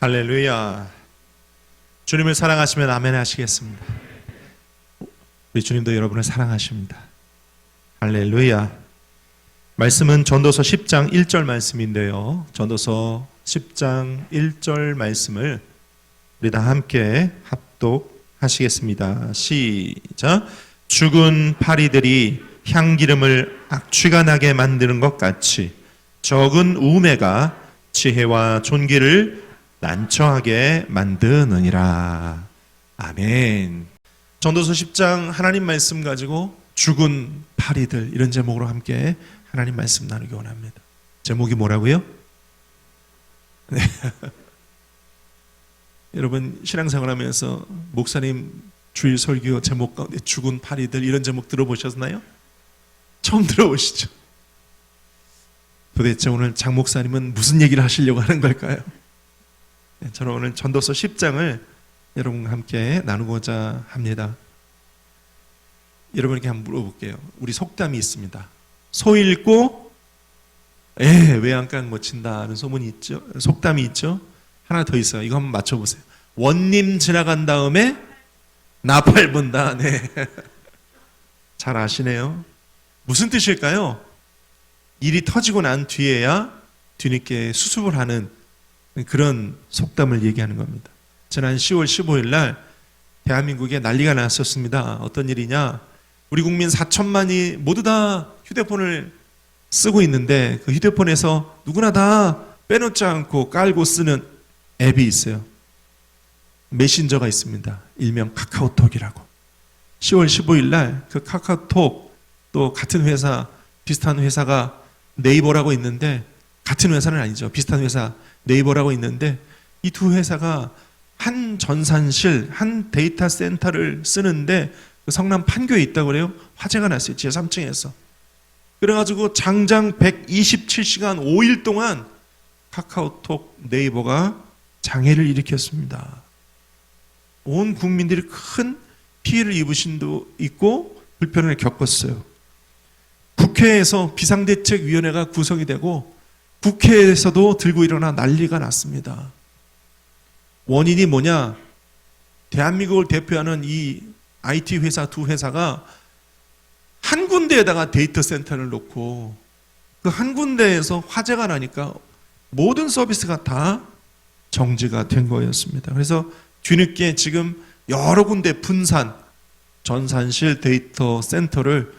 할렐루야. 주님을 사랑하시면 아멘 하시겠습니다. 우리 주님도 여러분을 사랑하십니다. 할렐루야. 말씀은 전도서 10장 1절 말씀인데요, 전도서 10장 1절 말씀을 우리 다 함께 합독하시겠습니다. 시작. 죽은 파리들이 향기름을 악취가 나게 만드는 것 같이 적은 우매가 지혜와 존귀를 난처하게 만드느니라. 아멘. 전도서 10장 하나님 말씀 가지고 죽은 파리들, 이런 제목으로 함께 하나님 말씀 나누기 원합니다. 제목이 뭐라고요? 네. 여러분 신앙생활 하면서 목사님 주일 설교 제목 가운데 죽은 파리들, 이런 제목 들어보셨나요? 처음 들어보시죠? 도대체 오늘 장 목사님은 무슨 얘기를 하시려고 하는 걸까요? 저는 오늘 전도서 10장을 여러분과 함께 나누고자 합니다. 여러분에게 한번 물어볼게요. 우리 속담이 있습니다. 소 읽고 외양간 못 친다는 소문이 있죠. 속담이 있죠. 하나 더 있어요. 이거 한번 맞춰보세요. 원님 지나간 다음에 나팔 분다. 네. 잘 아시네요. 무슨 뜻일까요? 일이 터지고 난 뒤에야 뒤늦게 수습을 하는 그런 속담을 얘기하는 겁니다. 지난 10월 15일 날 대한민국에 난리가 났었습니다. 어떤 일이냐? 우리 국민 4천만이 모두 다 휴대폰을 쓰고 있는데 그 휴대폰에서 누구나 다 빼놓지 않고 깔고 쓰는 앱이 있어요. 메신저가 있습니다. 일명 카카오톡이라고. 10월 15일 날 그 카카오톡, 또 같은 회사, 비슷한 회사가 네이버라고 있는데, 같은 회사는 아니죠. 비슷한 회사 네이버라고 있는데, 이 두 회사가 한 전산실, 한 데이터 센터를 쓰는데 그 성남 판교에 있다고 그래요. 화재가 났어요. 제3층에서. 그래가지고 장장 127시간 5일 동안 카카오톡, 네이버가 장애를 일으켰습니다. 온 국민들이 큰 피해를 입으신 도 있고 불편을 겪었어요. 국회에서 비상대책위원회가 구성이 되고 국회에서도 들고 일어나 난리가 났습니다. 원인이 뭐냐? 대한민국을 대표하는 이 IT 회사 두 회사가 한 군데에다가 데이터 센터를 놓고 그 한 군데에서 화재가 나니까 모든 서비스가 다 정지가 된 거였습니다. 그래서 뒤늦게 지금 여러 군데 분산, 전산실 데이터 센터를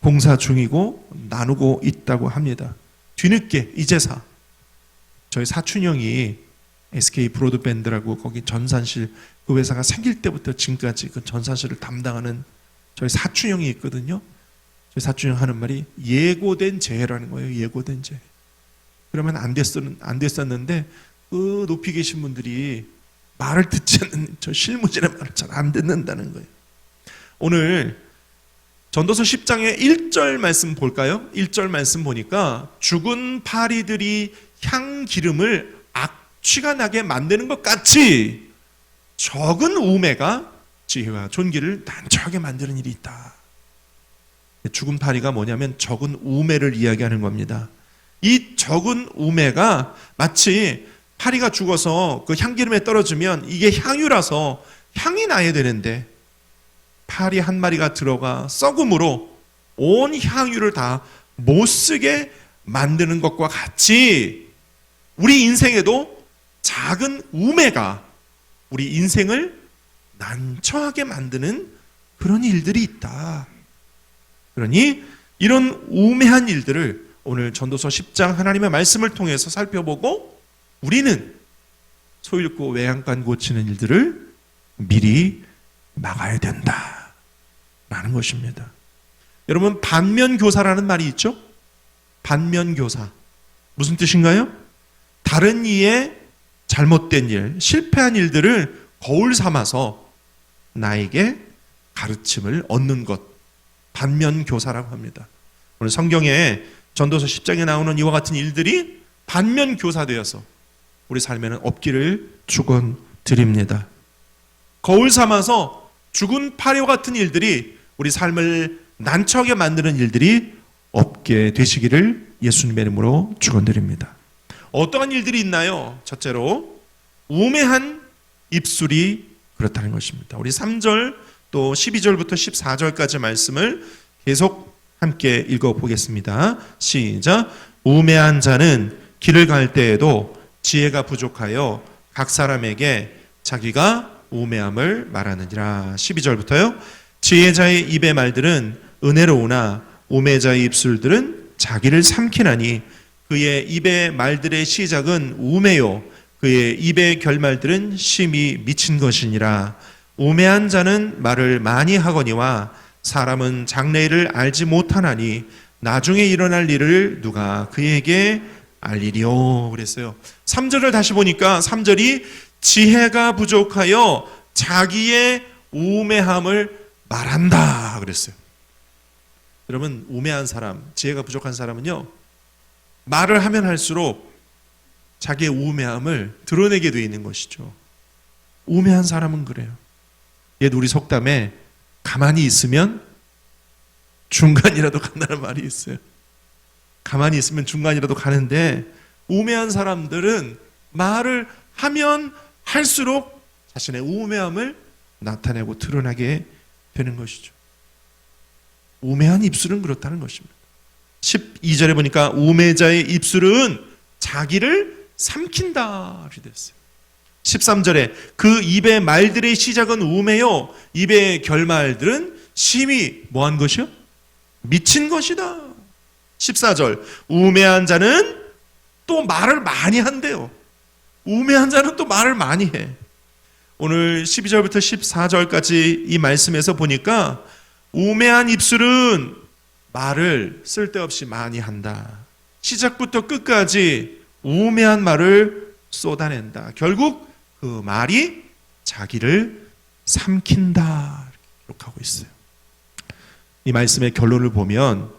공사 중이고 나누고 있다고 합니다. 뒤늦게 이제사. 저희 사촌 형이 SK 브로드밴드라고 거기 전산실, 그 회사가 생길 때부터 지금까지 그 전산실을 담당하는 저희 사촌 형이 있거든요. 저희 사촌 형 하는 말이 예고된 재해라는 거예요. 예고된 재해. 그러면 안 됐었는데 그 높이 계신 분들이 말을 듣지 않는, 저 실무진의 말을 잘 안 듣는다는 거예요. 오늘 전도서 10장의 1절 말씀 볼까요? 1절 말씀 보니까 죽은 파리들이 향기름을 악취가 나게 만드는 것 같이 적은 우매가 지혜와 존귀를 난처하게 만드는 일이 있다. 죽은 파리가 뭐냐면 적은 우매를 이야기하는 겁니다. 이 적은 우매가 마치 파리가 죽어서 그 향기름에 떨어지면 이게 향유라서 향이 나야 되는데 파리 한 마리가 들어가 썩음으로 온 향유를 다 못쓰게 만드는 것과 같이 우리 인생에도 작은 우매가 우리 인생을 난처하게 만드는 그런 일들이 있다. 그러니 이런 우매한 일들을 오늘 전도서 10장 하나님의 말씀을 통해서 살펴보고 우리는 소 잃고 외양간 고치는 일들을 미리 막아야 된다 라는 것입니다. 여러분, 반면교사라는 말이 있죠? 반면교사. 무슨 뜻인가요? 다른 이의 잘못된 일, 실패한 일들을 거울 삼아서 나에게 가르침을 얻는 것, 반면교사라고 합니다. 오늘 성경에 전도서 10장에 나오는 이와 같은 일들이 반면교사 되어서 우리 삶에는 없기를 축원드립니다. 거울 삼아서 죽은 파리와 같은 일들이 우리 삶을 난처하게 만드는 일들이 없게 되시기를 예수님의 이름으로 축원드립니다. 어떠한 일들이 있나요? 첫째로 우매한 입술이 그렇다는 것입니다. 우리 3절 또 12절부터 14절까지 말씀을 계속 함께 읽어보겠습니다. 시작. 우매한 자는 길을 갈 때에도 지혜가 부족하여 각 사람에게 자기가 우매함을 말하느니라. 12절부터요. 지혜자의 입의 말들은 은혜로우나 우매자의 입술들은 자기를 삼키나니 그의 입의 말들의 시작은 우매요 그의 입의 결말들은 심히 미친 것이니라. 우매한 자는 말을 많이 하거니와 사람은 장래일을 알지 못하나니 나중에 일어날 일을 누가 그에게 알리리요. 그랬어요. 3절을 다시 보니까 3절이 지혜가 부족하여 자기의 우매함을 말한다 그랬어요. 여러분, 우매한 사람, 지혜가 부족한 사람은요, 말을 하면 할수록 자기의 우매함을 드러내게 되어 있는 것이죠. 우매한 사람은 그래요. 옛 우리 속담에 가만히 있으면 중간이라도 간다는 말이 있어요. 가만히 있으면 중간이라도 가는데, 우매한 사람들은 말을 하면 할수록 자신의 우매함을 나타내고 드러나게 되는 것이죠. 우매한 입술은 그렇다는 것입니다. 12절에 보니까 우매자의 입술은 자기를 삼킨다 이렇게 됐어요. 13절에 그 입의 말들의 시작은 우매요 입의 결말들은 심히 뭐한 것이요? 미친 것이다. 14절 우매한 자는 또 말을 많이 한대요. 우매한 자는 또 말을 많이 해. 오늘 12절부터 14절까지 이 말씀에서 보니까 우매한 입술은 말을 쓸데없이 많이 한다. 시작부터 끝까지 우매한 말을 쏟아낸다. 결국 그 말이 자기를 삼킨다. 이렇게 기록하고 있어요. 이 말씀의 결론을 보면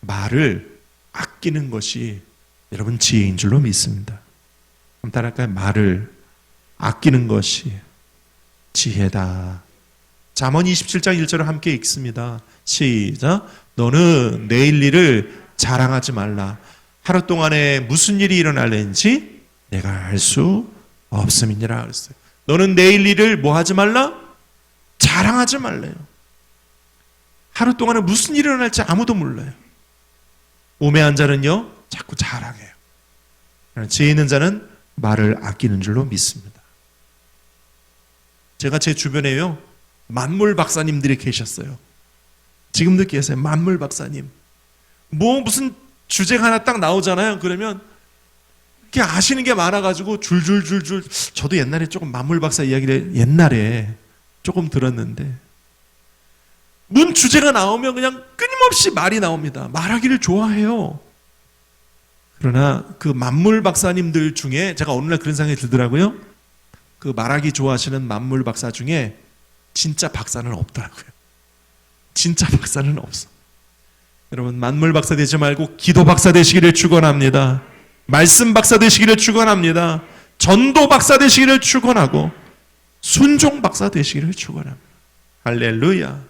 말을 아끼는 것이 여러분 지혜인 줄로 믿습니다. 한번 따라할까요? 말을 아끼는 것이 지혜다. 잠언 27장 1절을 함께 읽습니다. 시작. 너는 내일 일을 자랑하지 말라. 하루 동안에 무슨 일이 일어날는지 내가 알 수 없음이니라 그랬어요. 너는 내일 일을 뭐 하지 말라? 자랑하지 말래요. 하루 동안에 무슨 일이 일어날지 아무도 몰라요. 우매한 자는요 자꾸 자랑해요. 지혜 있는 자는 말을 아끼는 줄로 믿습니다. 제가 제 주변에요 만물 박사님들이 계셨어요. 지금도 계세요. 만물 박사님. 뭐 무슨 주제가 하나 딱 나오잖아요. 그러면 이렇게 아시는 게 많아가지고 줄줄줄줄. 저도 옛날에 조금 만물 박사 이야기를 옛날에 조금 들었는데 문 주제가 나오면 그냥 끊임없이 말이 나옵니다. 말하기를 좋아해요. 그러나 그 만물 박사님들 중에 제가 어느 날 그런 생각이 들더라고요. 그 말하기 좋아하시는 만물 박사 중에 진짜 박사는 없더라고요. 진짜 박사는 없어. 여러분 만물 박사 되지 말고 기도 박사 되시기를 축원합니다. 말씀 박사 되시기를 축원합니다. 전도 박사 되시기를 축원하고 순종 박사 되시기를 축원합니다. 할렐루야.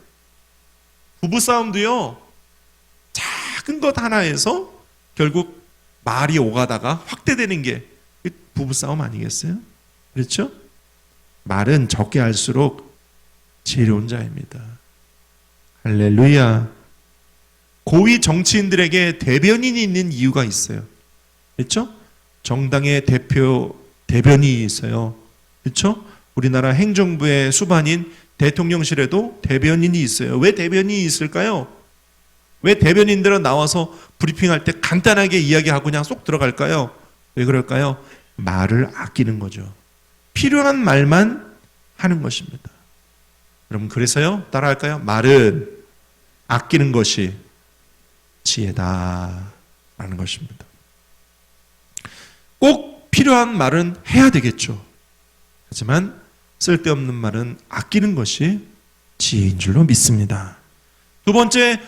부부싸움도요 작은 것 하나에서 결국 말이 오가다가 확대되는 게 부부싸움 아니겠어요? 그렇죠? 말은 적게 할수록 지혜로운 자입니다. 할렐루야. 고위 정치인들에게 대변인이 있는 이유가 있어요. 그렇죠? 정당의 대변인이 있어요. 그렇죠? 우리나라 행정부의 수반인 대통령실에도 대변인이 있어요. 왜 대변인이 있을까요? 왜 대변인들은 나와서 브리핑할 때 간단하게 이야기하고 그냥 쏙 들어갈까요? 왜 그럴까요? 말을 아끼는 거죠. 필요한 말만 하는 것입니다. 여러분 그래서요 따라할까요? 말은 아끼는 것이 지혜다 라는 것입니다. 꼭 필요한 말은 해야 되겠죠. 하지만 쓸데없는 말은 아끼는 것이 지혜인 줄로 믿습니다. 두 번째,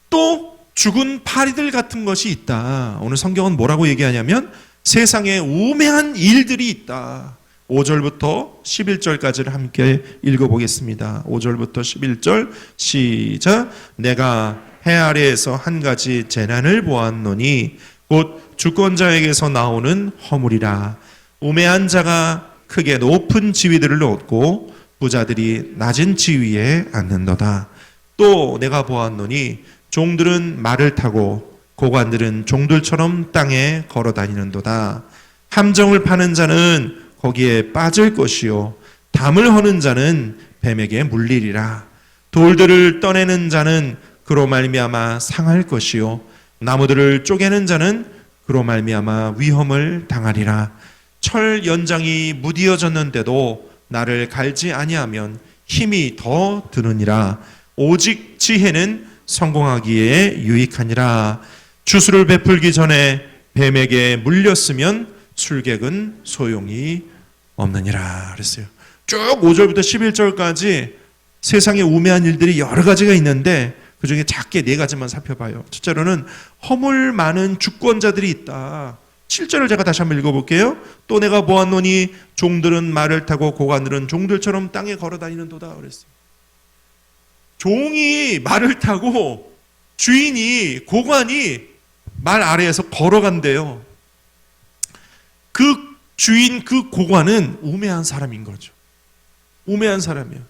또 죽은 파리들 같은 것이 있다. 오늘 성경은 뭐라고 얘기하냐면 세상에 우매한 일들이 있다. 5절부터 11절까지를 함께 읽어보겠습니다. 5절부터 11절 시작. 내가 해 아래에서 한 가지 재난을 보았노니 곧 주권자에게서 나오는 허물이라. 우매한 자가 크게 높은 지위들을 얻고 부자들이 낮은 지위에 앉는도다. 또 내가 보았노니 종들은 말을 타고 고관들은 종들처럼 땅에 걸어 다니는도다. 함정을 파는 자는 거기에 빠질 것이요 담을 허는 자는 뱀에게 물리리라. 돌들을 떠내는 자는 그로 말미암아 상할 것이요 나무들을 쪼개는 자는 그로 말미암아 위험을 당하리라. 철 연장이 무디어졌는데도 나를 갈지 아니하면 힘이 더 드느니라. 오직 지혜는 성공하기에 유익하니라. 주수를 베풀기 전에 뱀에게 물렸으면 술객은 소용이 없느니라 그랬어요. 쭉 5절부터 11절까지 세상에 우매한 일들이 여러 가지가 있는데 그 중에 작게 4가지만 살펴봐요. 첫째로는 허물 많은 주권자들이 있다. 7절을 제가 다시 한번 읽어볼게요. 또 내가 보았노니 종들은 말을 타고 고관들은 종들처럼 땅에 걸어다니는도다 그랬어요. 종이 말을 타고 주인이 고관이 말 아래에서 걸어간대요. 그 주인 그 고관은 우매한 사람인 거죠. 우매한 사람이에요.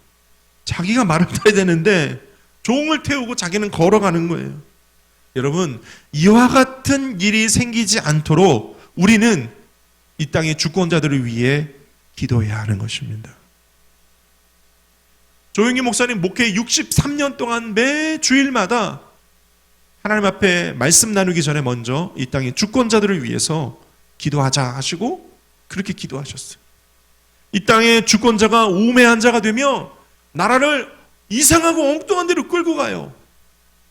자기가 말을 타야 되는데 종을 태우고 자기는 걸어가는 거예요. 여러분, 이와 같은 일이 생기지 않도록 우리는 이 땅의 주권자들을 위해 기도해야 하는 것입니다. 조용기 목사님 목회 63년 동안 매 주일마다 하나님 앞에 말씀 나누기 전에 먼저 이 땅의 주권자들을 위해서 기도하자 하시고 그렇게 기도하셨어요. 이 땅의 주권자가 우매한 자가 되면 나라를 이상하고 엉뚱한 데로 끌고 가요.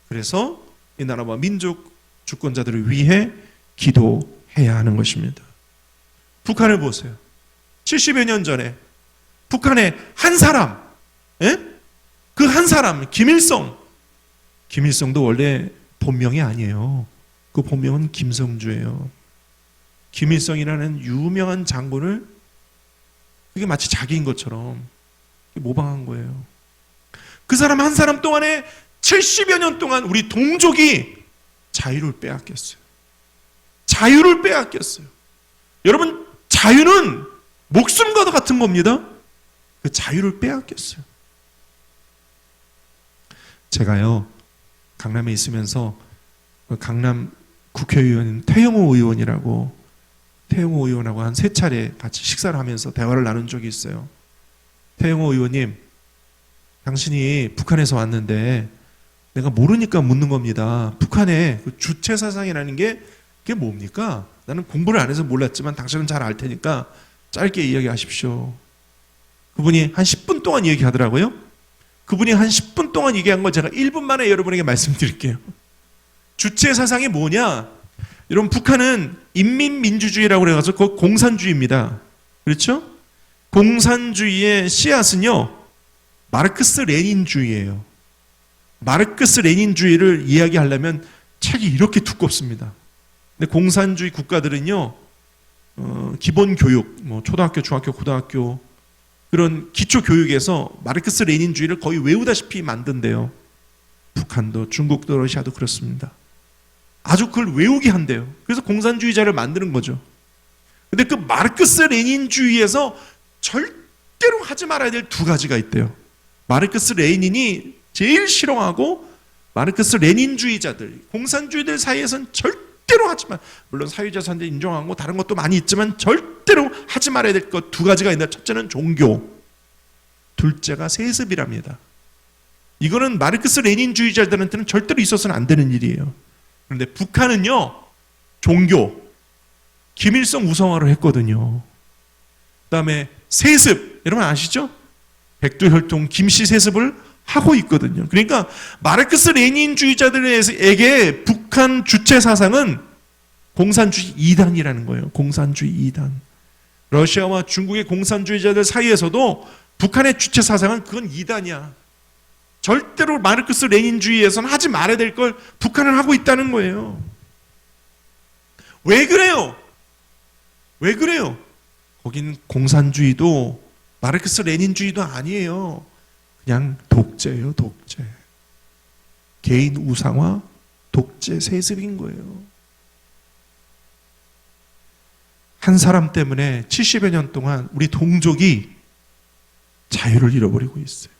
그래서 이 나라와 민족 주권자들을 위해 기도해야 하는 것입니다. 북한을 보세요. 70여 년 전에 북한의 한 사람, 그 한 사람 김일성도 원래 본명이 아니에요. 그 본명은 김성주예요. 김일성이라는 유명한 장군을 그게 마치 자기인 것처럼 모방한 거예요. 그 사람 한 사람 동안에 70여 년 동안 우리 동족이 자유를 빼앗겼어요. 자유를 빼앗겼어요. 여러분, 자유는 목숨과도 같은 겁니다. 그 자유를 빼앗겼어요. 제가요, 강남에 있으면서 강남 국회의원 태영호 의원하고 한 3차례 같이 식사를 하면서 대화를 나눈 적이 있어요. 태영호 의원님, 당신이 북한에서 왔는데 내가 모르니까 묻는 겁니다. 북한의 그 주체 사상이라는 게 그게 뭡니까? 나는 공부를 안 해서 몰랐지만 당신은 잘 알 테니까 짧게 이야기하십시오. 그분이 한 10분 동안 얘기하더라고요. 그분이 한 10분 동안 얘기한 거 제가 1분 만에 여러분에게 말씀드릴게요. 주체 사상이 뭐냐? 여러분, 북한은 인민민주주의라고 그래가지고 그거 공산주의입니다. 그렇죠? 공산주의의 씨앗은요, 마르크스 레닌주의예요. 마르크스 레닌주의를 이야기하려면 책이 이렇게 두껍습니다. 근데 공산주의 국가들은요, 기본 교육, 초등학교, 중학교, 고등학교 그런 기초 교육에서 마르크스 레닌주의를 거의 외우다시피 만든대요. 북한도, 중국도, 러시아도 그렇습니다. 아주 그걸 외우게 한대요. 그래서 공산주의자를 만드는 거죠. 근데 그 마르크스 레닌주의에서 절대로 하지 말아야 될 2가지가 있대요. 마르크스 레닌이 제일 싫어하고 마르크스 레닌주의자들, 공산주의들 사이에서는 절대로 하지 마. 물론 사유재산제 인정하고 다른 것도 많이 있지만 절대로 하지 말아야 될 것 2가지가 있는데, 첫째는 종교, 둘째가 세습이랍니다. 이거는 마르크스 레닌주의자들한테는 절대로 있어서는 안 되는 일이에요. 그런데 북한은요, 종교, 김일성 우상화를 했거든요. 그 다음에 세습, 여러분 아시죠? 백두혈통 김씨 세습을 하고 있거든요. 그러니까 마르크스 레닌주의자들에게 북한 주체 사상은 공산주의 2단이라는 거예요. 공산주의 2단. 러시아와 중국의 공산주의자들 사이에서도 북한의 주체 사상은 그건 2단이야. 절대로 마르크스 레닌주의에서는 하지 말아야 될 걸 북한은 하고 있다는 거예요. 왜 그래요? 왜 그래요? 거긴 공산주의도 마르크스 레닌주의도 아니에요. 그냥 독재예요, 독재. 개인 우상화, 독재, 세습인 거예요. 한 사람 때문에 70여 년 동안 우리 동족이 자유를 잃어버리고 있어요.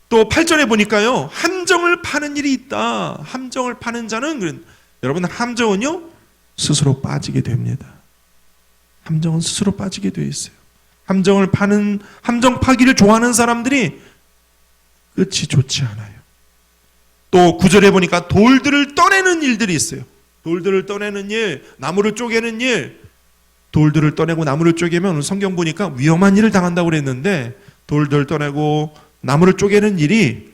또 8절에 보니까요, 함정을 파는 일이 있다. 함정을 파는 자는, 여러분, 함정은요 스스로 빠지게 됩니다. 함정은 스스로 빠지게 되어 있어요. 함정 파기를 좋아하는 사람들이 끝이 좋지 않아요. 또 9절에 보니까 돌들을 떠내는 일들이 있어요. 돌들을 떠내는 일, 나무를 쪼개는 일. 돌들을 떠내고 나무를 쪼개면 성경 보니까 위험한 일을 당한다고 그랬는데, 돌들 떠내고 나무를 쪼개는 일이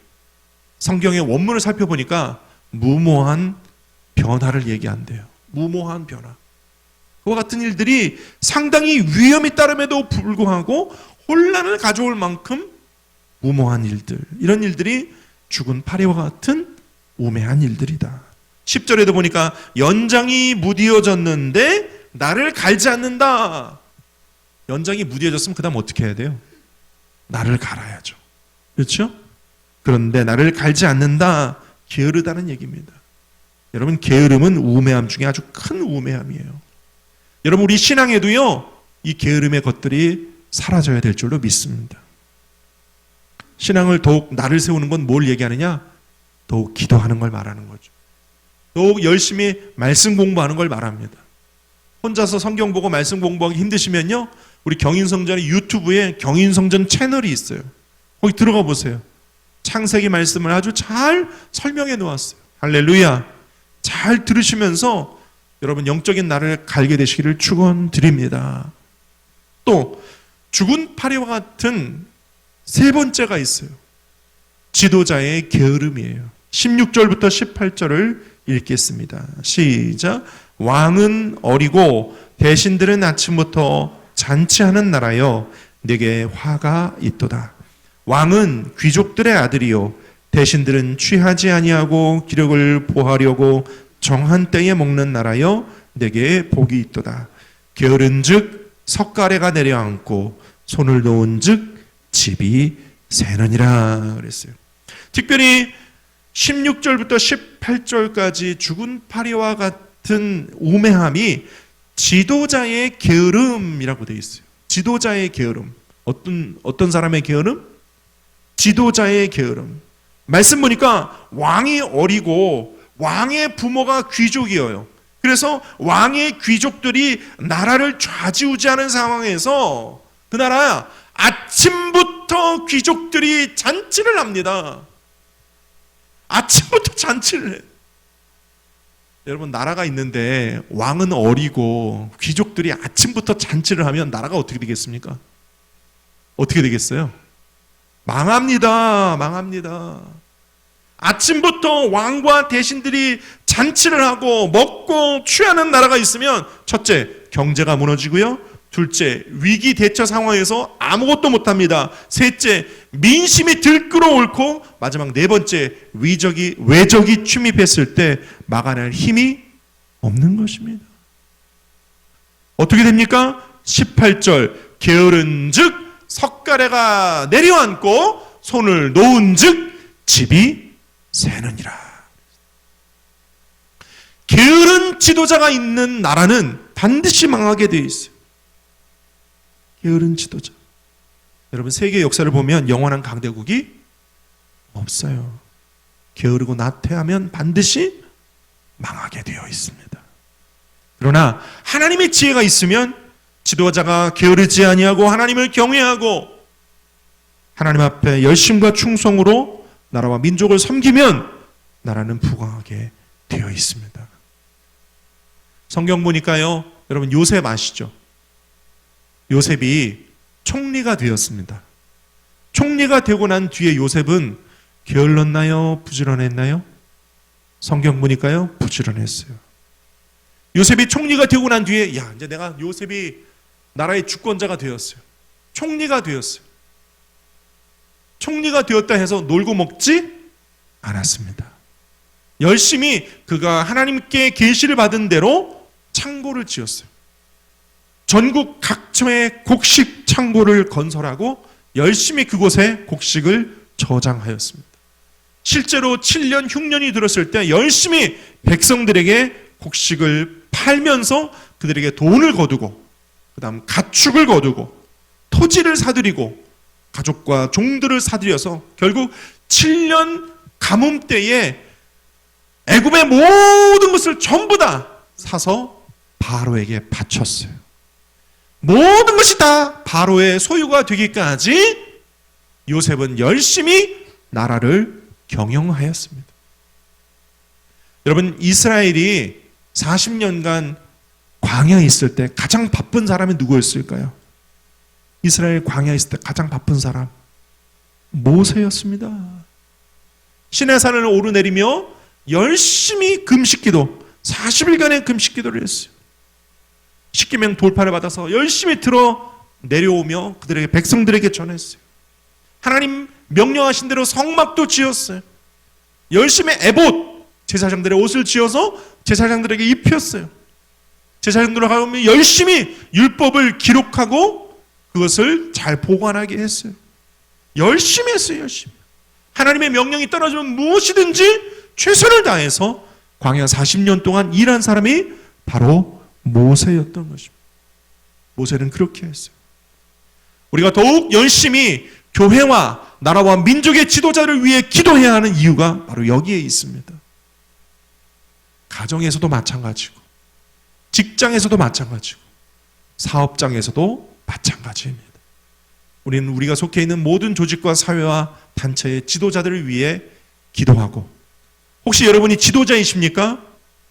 성경의 원문을 살펴보니까 무모한 변화를 얘기한대요. 무모한 변화. 그와 같은 일들이 상당히 위험이 따름에도 불구하고 혼란을 가져올 만큼 무모한 일들, 이런 일들이 죽은 파리와 같은 우매한 일들이다. 10절에도 보니까 연장이 무디어졌는데 나를 갈지 않는다. 연장이 무디어졌으면 그 다음 어떻게 해야 돼요? 나를 갈아야죠. 그렇죠? 그런데 나를 갈지 않는다. 게으르다는 얘기입니다. 여러분, 게으름은 우매함 중에 아주 큰 우매함이에요. 여러분, 우리 신앙에도요, 이 게으름의 것들이 사라져야 될 줄로 믿습니다. 신앙을 더욱 나를 세우는 건 뭘 얘기하느냐? 더욱 기도하는 걸 말하는 거죠. 더욱 열심히 말씀 공부하는 걸 말합니다. 혼자서 성경 보고 말씀 공부하기 힘드시면요, 우리 경인성전의 유튜브에 경인성전 채널이 있어요. 거기 들어가 보세요. 창세기 말씀을 아주 잘 설명해 놓았어요. 할렐루야. 잘 들으시면서 여러분 영적인 나를 갈게 되시기를 축원드립니다. 또 죽은 파리와 같은 세 번째가 있어요. 지도자의 게으름이에요. 16절부터 18절을 읽겠습니다. 시작. 왕은 어리고 대신들은 아침부터 잔치하는 나라여 내게 화가 있도다. 왕은 귀족들의 아들이요 대신들은 취하지 아니하고 기력을 보하려고 정한 때에 먹는 나라여 내게 복이 있도다. 게으른즉 석가래가 내려앉고 손을 놓은즉 집이 새느니라 그랬어요. 특별히 16절부터 18절까지 죽은 파리와 같은 우매함이 지도자의 게으름이라고 되어 있어요. 지도자의 게으름. 어떤 사람의 게으름? 지도자의 게으름. 말씀 보니까 왕이 어리고 왕의 부모가 귀족이에요. 그래서 왕의 귀족들이 나라를 좌지우지하는 상황에서 그 나라 아침부터 귀족들이 잔치를 합니다. 아침부터 잔치를 해. 여러분, 나라가 있는데 왕은 어리고 귀족들이 아침부터 잔치를 하면 나라가 어떻게 되겠습니까? 어떻게 되겠어요? 망합니다. 망합니다. 아침부터 왕과 대신들이 잔치를 하고 먹고 취하는 나라가 있으면 첫째, 경제가 무너지고요. 둘째, 위기 대처 상황에서 아무것도 못합니다. 셋째, 민심이 들끓어옳고 마지막 네 번째, 외적이 침입했을 때 막아낼 힘이 없는 것입니다. 어떻게 됩니까? 18절, 게으른즉 석가래가 내려앉고 손을 놓은즉 집이 새느니라. 게으른 지도자가 있는 나라는 반드시 망하게 되어 있어요. 게으른 지도자. 여러분, 세계 역사를 보면 영원한 강대국이 없어요. 게으르고 나태하면 반드시 망하게 되어 있습니다. 그러나 하나님의 지혜가 있으면 지도자가 게으르지 아니하고 하나님을 경외하고 하나님 앞에 열심과 충성으로 나라와 민족을 섬기면 나라는 부강하게 되어 있습니다. 성경 보니까요, 여러분 요셉 아시죠? 요셉이 총리가 되었습니다. 총리가 되고 난 뒤에 요셉은 게을렀나요? 부지런했나요? 성경 보니까요, 부지런했어요. 요셉이 총리가 되고 난 뒤에 이제 내가 요셉이 나라의 주권자가 되었어요. 총리가 되었어요. 총리가 되었다 해서 놀고 먹지 않았습니다. 열심히 그가 하나님께 계시를 받은 대로 창고를 지었어요. 전국 각처에 곡식 창고를 건설하고 열심히 그곳에 곡식을 저장하였습니다. 실제로 7년 흉년이 들었을 때 열심히 백성들에게 곡식을 팔면서 그들에게 돈을 거두고 그 다음 가축을 거두고 토지를 사들이고 가족과 종들을 사들여서 결국 7년 가뭄 때에 애굽의 모든 것을 전부 다 사서 바로에게 바쳤어요. 모든 것이 다 바로의 소유가 되기까지 요셉은 열심히 나라를 경영하였습니다. 여러분, 이스라엘이 40년간 광야에 있을 때 가장 바쁜 사람이 누구였을까요? 이스라엘 광야에 있을 때 가장 바쁜 사람 모세였습니다. 시내산을 오르내리며 열심히 금식기도 40일간의 금식기도를 했어요. 십계명 돌파를 받아서 열심히 들어 내려오며 그들에게 백성들에게 전했어요. 하나님 명령하신 대로 성막도 지었어요. 열심히 에봇 제사장들의 옷을 지어서 제사장들에게 입혔어요. 제사장들을 가면 열심히 율법을 기록하고 그것을 잘 보관하게 했어요. 열심히 했어요. 열심히. 하나님의 명령이 떨어지면 무엇이든지 최선을 다해서 광야 40년 동안 일한 사람이 바로 모세였던 것입니다. 모세는 그렇게 했어요. 우리가 더욱 열심히 교회와 나라와 민족의 지도자를 위해 기도해야 하는 이유가 바로 여기에 있습니다. 가정에서도 마찬가지고 직장에서도 마찬가지고 사업장에서도 마찬가지입니다. 우리는 우리가 속해 있는 모든 조직과 사회와 단체의 지도자들을 위해 기도하고, 혹시 여러분이 지도자이십니까?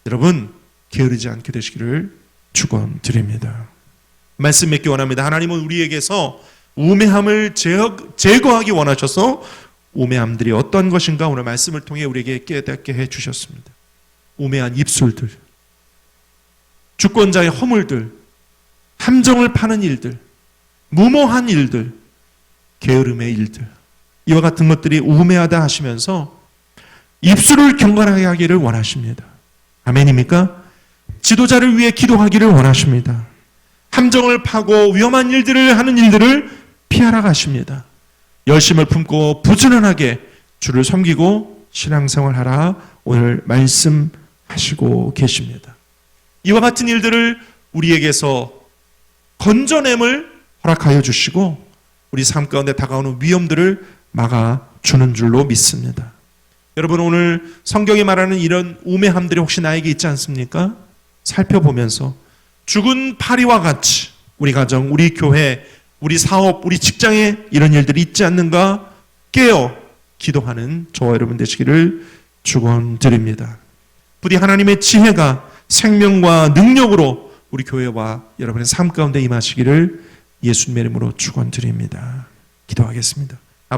여러분 게으르지 않게 되시기를 축원드립니다. 말씀 맺기 원합니다. 하나님은 우리에게서 우매함을 제거하기 원하셔서 우매함들이 어떤 것인가 오늘 말씀을 통해 우리에게 깨닫게 해주셨습니다. 우매한 입술들, 주권자의 허물들, 함정을 파는 일들, 무모한 일들, 게으름의 일들, 이와 같은 것들이 우매하다 하시면서 입술을 경건하게 하기를 원하십니다. 아멘입니까? 지도자를 위해 기도하기를 원하십니다. 함정을 파고 위험한 일들을 하는 일들을 피하라 가십니다. 열심을 품고 부지런하게 주를 섬기고 신앙생활하라 오늘 말씀하시고 계십니다. 이와 같은 일들을 우리에게서 건져냄을 허락하여 주시고 우리 삶 가운데 다가오는 위험들을 막아주는 줄로 믿습니다. 여러분, 오늘 성경이 말하는 이런 우매함들이 혹시 나에게 있지 않습니까? 살펴보면서 죽은 파리와 같이 우리 가정, 우리 교회, 우리 사업, 우리 직장에 이런 일들이 있지 않는가 깨어 기도하는 저와 여러분 되시기를 축원드립니다. 부디 하나님의 지혜가 생명과 능력으로 우리 교회와 여러분의 삶 가운데 임하시기를 예수님의 이름으로 축원드립니다. 기도하겠습니다.